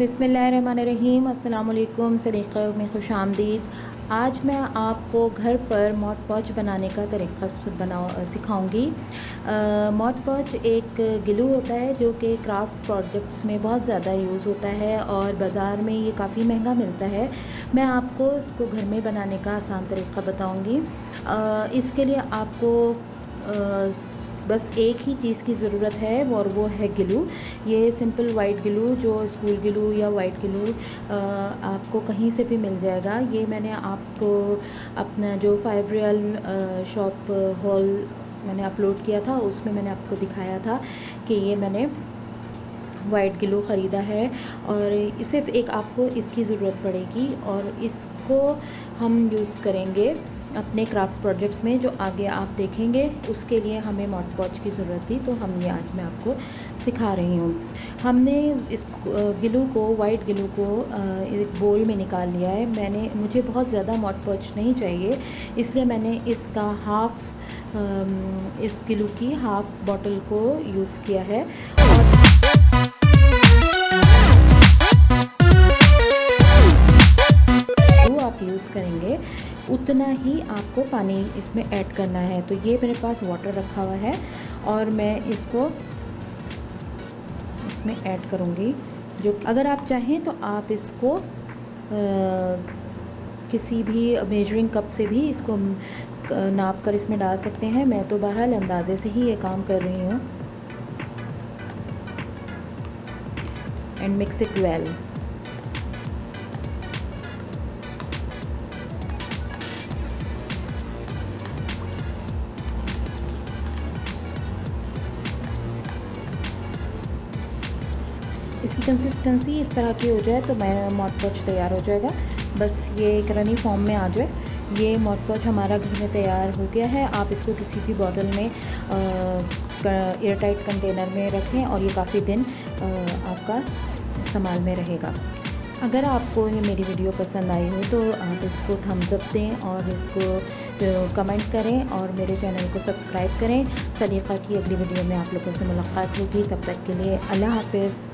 बिस्मिल्लाहिर्रहमानिर्रहीम, अस्सलामुअलैकुम, सलीक़े में खुश आमदीद। आज मैं आपको घर पर मॉड पॉच बनाने का तरीक़ा सिखाऊंगी। मॉड पॉच एक ग्लू होता है जो कि क्राफ्ट प्रोजेक्ट्स में बहुत ज़्यादा यूज़ होता है और बाज़ार में ये काफ़ी महंगा मिलता है। मैं आपको इसको घर में बनाने का आसान तरीक़ा बताऊंगी। इसके लिए आपको बस एक ही चीज़ की ज़रूरत है और वो है ग्लू। ये सिंपल वाइट ग्लू, जो स्कूल ग्लू या वाइट ग्लू आपको कहीं से भी मिल जाएगा। ये मैंने आपको अपना जो 5 रियल शॉप हॉल मैंने अपलोड किया था, उसमें मैंने आपको दिखाया था कि ये मैंने वाइट ग्लू ख़रीदा है और सिर्फ एक आपको इसकी ज़रूरत पड़ेगी और इसको हम यूज़ करेंगे अपने क्राफ्ट प्रोजेक्ट्स में जो आगे आप देखेंगे। उसके लिए हमें मॉड पॉच की ज़रूरत थी, तो हम ये आज मैं आपको सिखा रही हूँ। हमने इस ग्लू को, वाइट ग्लू को एक बोल में निकाल लिया है। मुझे बहुत ज़्यादा मॉड पॉच नहीं चाहिए, इसलिए मैंने इसका इस ग्लू की हाफ़ बॉटल को यूज़ किया है। और आप यूज़ करेंगे उतना ही आपको पानी इसमें ऐड करना है। तो ये मेरे पास वाटर रखा हुआ है और मैं इसको इसमें ऐड करूँगी। जो अगर आप चाहें तो आप इसको किसी भी मेजरिंग कप से भी इसको नाप कर इसमें डाल सकते हैं। मैं तो बहरहाल अंदाज़े से ही ये काम कर रही हूँ। And mix it well. इसकी कंसिस्टेंसी इस तरह की हो जाए तो मेरा मॉड पॉच तैयार हो जाएगा। बस ये एक रनी फॉर्म में आ जाए। ये मॉड पॉच हमारा घर में तैयार हो गया है। आप इसको किसी भी बॉटल में एयर टाइट कंटेनर में रखें और ये काफ़ी दिन आपका इस्तेमाल में रहेगा। अगर आपको ये मेरी वीडियो पसंद आई हो तो आप इसको थम्स अप दें और इसको कमेंट करें और मेरे चैनल को सब्सक्राइब करें। सलीक़ा की अगली वीडियो में आप लोगों से मुलाकात होगी। तब तक के लिए अल्लाह हाफ़िज़।